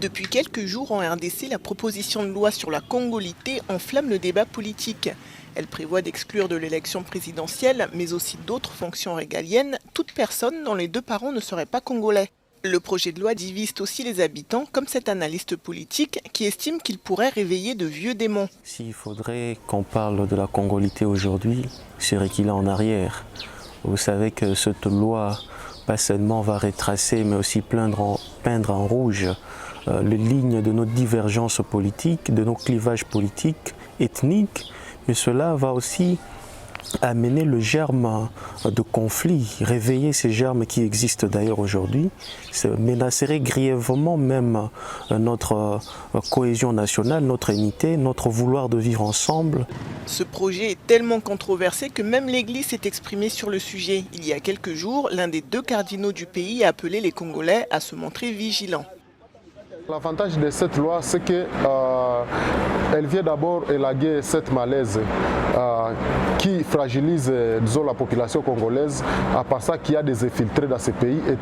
Depuis quelques jours en RDC, la proposition de loi sur la congolité enflamme le débat politique. Elle prévoit d'exclure de l'élection présidentielle, mais aussi d'autres fonctions régaliennes, toute personne dont les deux parents ne seraient pas congolais. Le projet de loi divise aussi les habitants, comme cet analyste politique qui estime qu'il pourrait réveiller de vieux démons. S'il faudrait qu'on parle de la congolité aujourd'hui, c'est reculer en arrière. Vous savez que cette loi, pas seulement va retracer, mais aussi peindre en rouge les lignes de nos divergences politiques, de nos clivages politiques, ethniques, mais cela va aussi amener le germe de conflit, réveiller ces germes qui existent d'ailleurs aujourd'hui, menacerait grièvement même notre cohésion nationale, notre unité, notre vouloir de vivre ensemble. Ce projet est tellement controversé que même l'Église s'est exprimée sur le sujet. Il y a quelques jours, l'un des deux cardinaux du pays a appelé les Congolais à se montrer vigilants. L'avantage de cette loi, c'est qu'elle vient d'abord élaguer cette malaise qui fragilise, disons, la population congolaise, à part ça qu'il y a des infiltrés dans ce pays. Et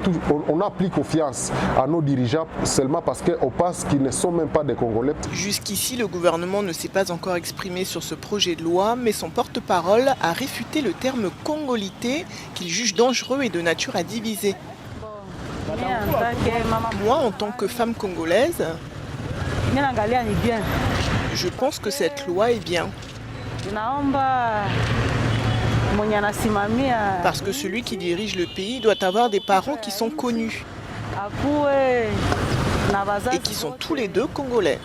on n'a plus confiance à nos dirigeants seulement parce qu'on pense qu'ils ne sont même pas des Congolais. Jusqu'ici, le gouvernement ne s'est pas encore exprimé sur ce projet de loi, mais son porte-parole a réfuté le terme congolité qu'il juge dangereux et de nature à diviser. Moi, en tant que femme congolaise, je pense que cette loi est bien. Parce que celui qui dirige le pays doit avoir des parents qui sont connus et qui sont tous les deux congolais.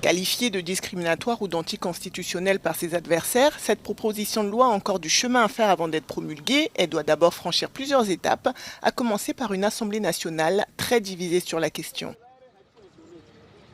Qualifiée de discriminatoire ou d'anticonstitutionnelle par ses adversaires, cette proposition de loi a encore du chemin à faire avant d'être promulguée. Elle doit d'abord franchir plusieurs étapes, à commencer par une Assemblée nationale très divisée sur la question.